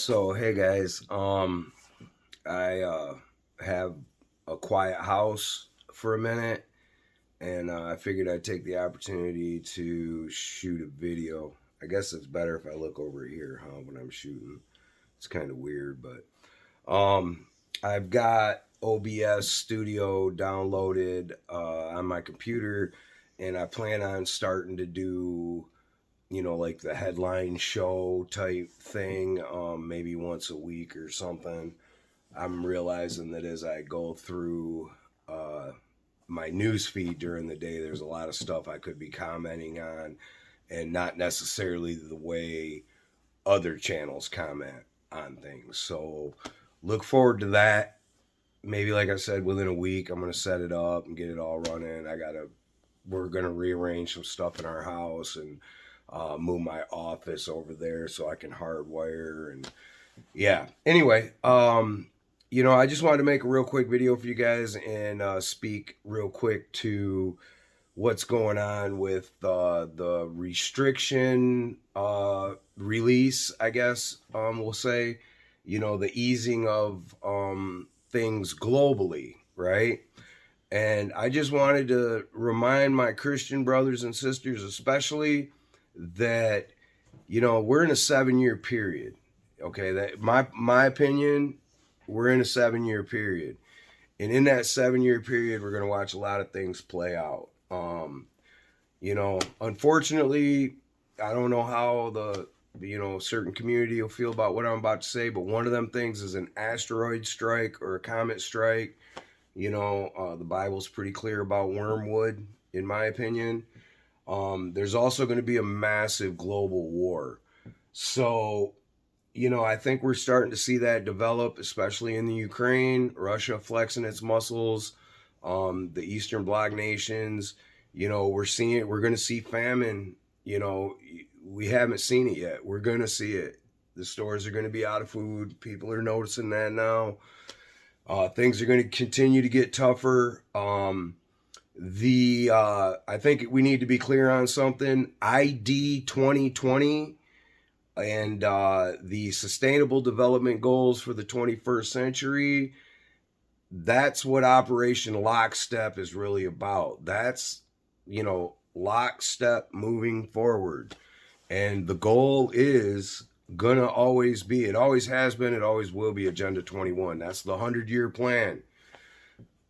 So hey guys, I have a quiet house for a minute, and I figured I'd take the opportunity to shoot a video. I guess it's better if I look over here, huh? When I'm shooting, it's kind of weird, but I've got OBS Studio downloaded on my computer, and I plan on starting to do like the headline show type thing, maybe once a week or something. I'm realizing that as I go through uh, my news feed during the day, there's a lot of stuff I could be commenting on, and not necessarily the way other channels comment on things. So look forward to that. Maybe, like I said, within a week, I'm going to set it up and get it all running. We're going to rearrange some stuff in our house and move my office over there so I can hardwire and yeah. Anyway, I just wanted to make a real quick video for you guys and speak real quick to what's going on with the restriction release, I guess we'll say, the easing of things globally, right? And I just wanted to remind my Christian brothers and sisters, especially, that we're in a 7 year period. Okay, that my opinion, we're in a 7 year period, and in that 7 year period, we're gonna watch a lot of things play out. Unfortunately, I don't know how the certain community will feel about what I'm about to say, but one of them things is an asteroid strike or a comet strike. The Bible's pretty clear about wormwood, in my opinion. There's also going to be a massive global war. So, I think we're starting to see that develop, especially in the Ukraine, Russia flexing its muscles, the Eastern Bloc nations. We're going to see famine. We haven't seen it yet. We're going to see it. The stores are going to be out of food. People are noticing that now. Things are going to continue to get tougher. I think we need to be clear on something. ID 2020 and the Sustainable Development Goals for the 21st century. That's what Operation Lockstep is really about. That's lockstep moving forward, and the goal is gonna always be. It always has been. It always will be. Agenda 21. That's the 100-year plan.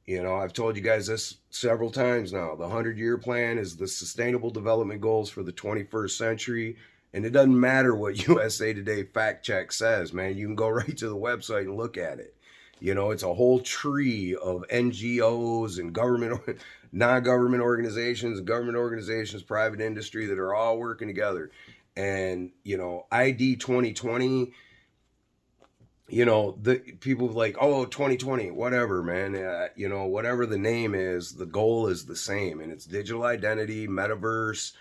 I've told you guys this several times now. The 100-year plan is the Sustainable Development Goals for the 21st century. And it doesn't matter what USA Today fact check says, man. You can go right to the website and look at it. It's a whole tree of NGOs and government, non-government organizations, government organizations, private industry that are all working together. And, ID 2020, the people like, oh, 2020, whatever, man. Whatever the name is, the goal is the same, and it's digital identity, metaverse.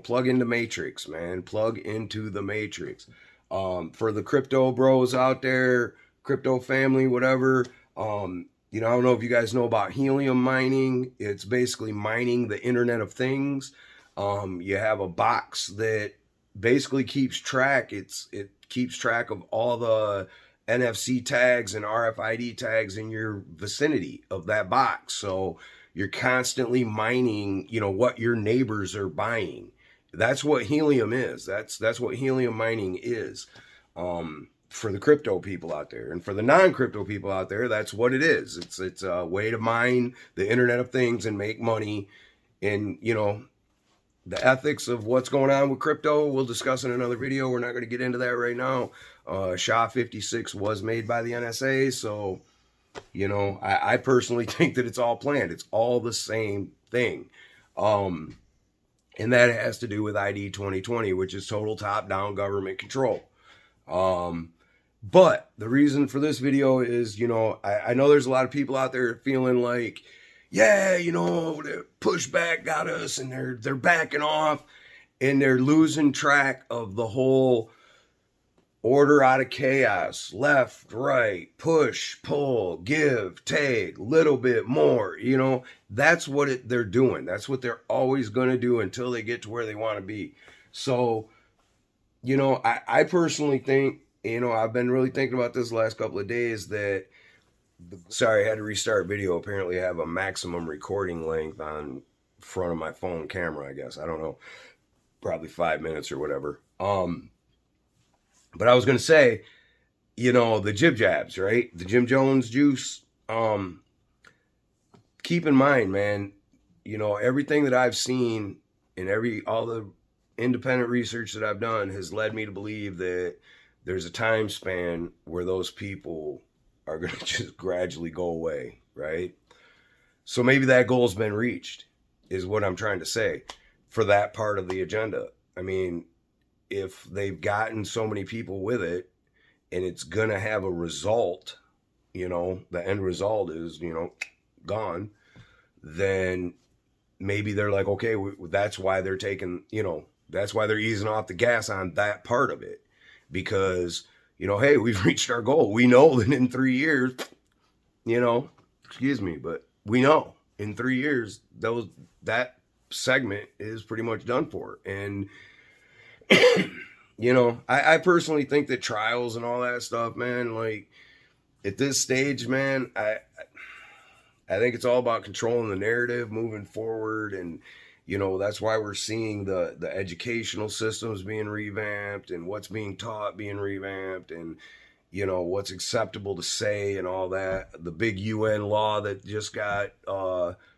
Plug into Matrix, man. Plug into the Matrix. For the crypto bros out there, crypto family, whatever. I don't know if you guys know about helium mining. It's basically mining the Internet of Things. You have a box that basically keeps track. It keeps track of all the NFC tags and RFID tags in your vicinity of that box. So you're constantly mining, what your neighbors are buying. That's what helium is. That's what helium mining is. For the crypto people out there, and for the non-crypto people out there, that's what it is. It's a way to mine the Internet of Things and make money. And the ethics of what's going on with crypto, we'll discuss in another video. We're not going to get into that right now. SHA-56 was made by the NSA, so I personally think that it's all planned. It's all the same thing. And that has to do with ID 2020, which is total top-down government control. But the reason for this video is, I know there's a lot of people out there feeling like, yeah, the pushback got us, and they're backing off, and they're losing track of the whole order out of chaos, left, right, push, pull, give, take, little bit more. That's what they're doing. That's what they're always going to do until they get to where they want to be. So, I personally think you know, I've been really thinking about this the last couple of days that, sorry, I had to restart video. Apparently I have a maximum recording length on front of my phone camera, I guess. I don't know. Probably 5 minutes or whatever. But I was going to say, you know, the jib jabs, right? The Jim Jones juice. Keep in mind, man, you know, everything that I've seen and all the independent research that I've done has led me to believe that there's a time span where those people are going to just gradually go away, right? So maybe that goal's been reached, is what I'm trying to say for that part of the agenda. I mean, if they've gotten so many people with it and it's going to have a result, you know, the end result is, you know, gone, then maybe they're like, okay, that's why they're taking, you know, that's why they're easing off the gas on that part of it. Because, you know, hey, we've reached our goal. We know that in 3 years, you know, excuse me, but we know in 3 years, that segment is pretty much done for. And, you know, I personally think that trials and all that stuff, man, like at this stage, man, I think it's all about controlling the narrative, moving forward. And, you know, that's why we're seeing the educational systems being revamped and what's being taught being revamped and, you know, what's acceptable to say and all that. The big UN law that just got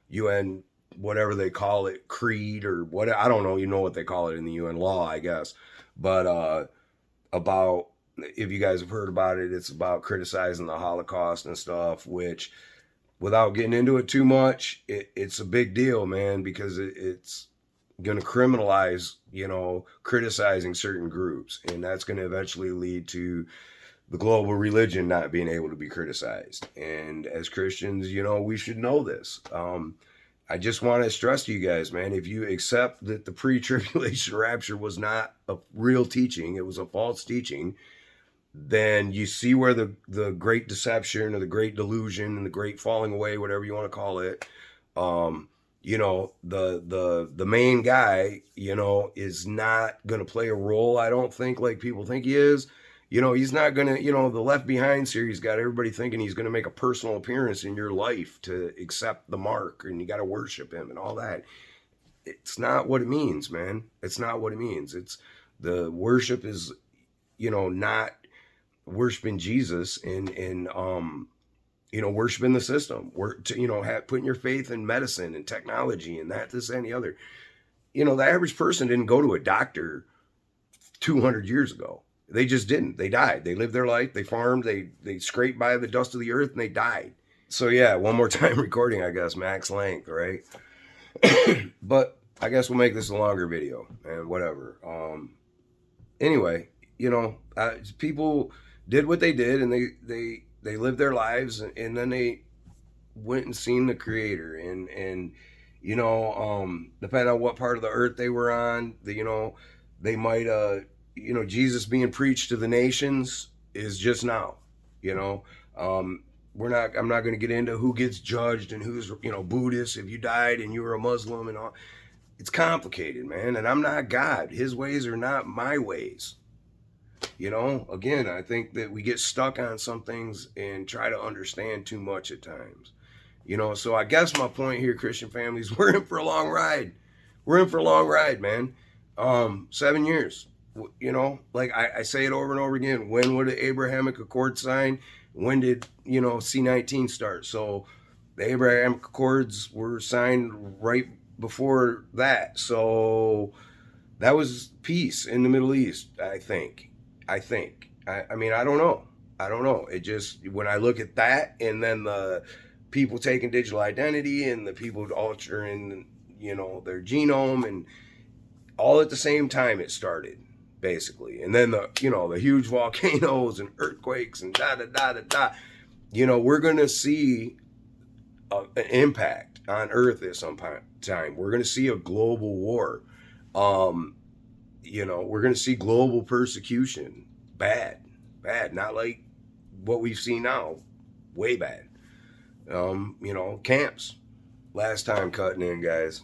UN, whatever they call it, creed or what, I don't know, you know what they call it in the UN law, I guess. But about, if you guys have heard about it, it's about criticizing the Holocaust and stuff, which, without getting into it too much, it's a big deal, man, because it's going to criminalize, you know, criticizing certain groups. And that's going to eventually lead to the global religion not being able to be criticized. And as Christians, you know, we should know this. I just want to stress to you guys, man, if you accept that the pre-tribulation rapture was not a real teaching, it was a false teaching, then you see where the great deception or the great delusion and the great falling away, whatever you want to call it, you know, the main guy, you know, is not going to play a role, I don't think, like people think he is. You know, he's not going to, you know, the Left Behind series got everybody thinking he's going to make a personal appearance in your life to accept the mark and you got to worship him and all that. It's not what it means, man. It's not what it means. It's the worship is, you know, not worshiping Jesus and you know, worshiping the system, you know, putting your faith in medicine and technology and that, this, and the other. You know, the average person didn't go to a doctor 200 years ago. They just didn't. They died. They lived their life. They farmed. They scraped by the dust of the earth and they died. So yeah, one more time recording, I guess, max length, right? But I guess we'll make this a longer video and whatever. Anyway, you know, people did what they did and they lived their lives and then they went and seen the Creator and you know, depending on what part of the earth they were on, you know, they might you know, Jesus being preached to the nations is just now, you know. I'm not going to get into who gets judged and who's, you know, Buddhist if you died and you were a Muslim and all. It's complicated, man, and I'm not God. His ways are not my ways. You know, again, I think that we get stuck on some things and try to understand too much at times. You know, so I guess my point here, Christian families, we're in for a long ride. We're in for a long ride, man. 7 years. You know, like I say it over and over again. When would the Abrahamic Accord sign? When did, you know, C-19 start? So the Abrahamic Accords were signed right before that. So that was peace in the Middle East, I think. I mean, I don't know. It just, when I look at that and then the people taking digital identity and the people altering, you know, their genome and all at the same time it started, basically. And then the, you know, the huge volcanoes and earthquakes and da-da-da-da-da. You know, we're going to see an impact on Earth at some time. We're going to see a global war. You know, we're going to see global persecution. Bad. Not like what we've seen now. Way bad. You know, camps. Last time cutting in, guys.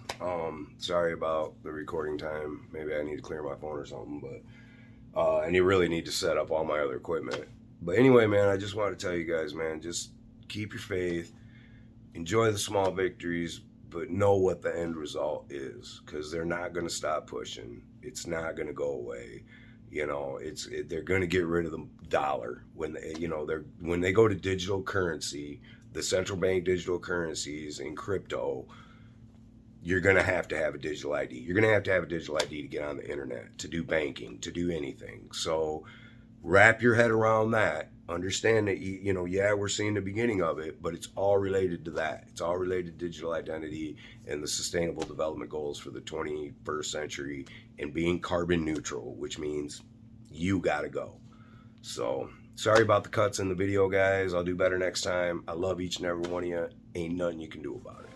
Sorry about the recording time. Maybe I need to clear my phone or something, but And you really need to set up all my other equipment. But anyway, man, I just want to tell you guys, man, just keep your faith, enjoy the small victories, but know what the end result is, because they're not going to stop pushing. It's not going to go away. You know, they're going to get rid of the dollar when they, you know, when they go to digital currency, the central bank digital currencies and crypto. You're going to have a digital ID. You're going to have a digital ID to get on the internet, to do banking, to do anything. So wrap your head around that. Understand that, you know, yeah, we're seeing the beginning of it, but it's all related to that. It's all related to digital identity and the sustainable development goals for the 21st century and being carbon neutral, which means you got to go. So sorry about the cuts in the video, guys. I'll do better next time. I love each and every one of you. Ain't nothing you can do about it.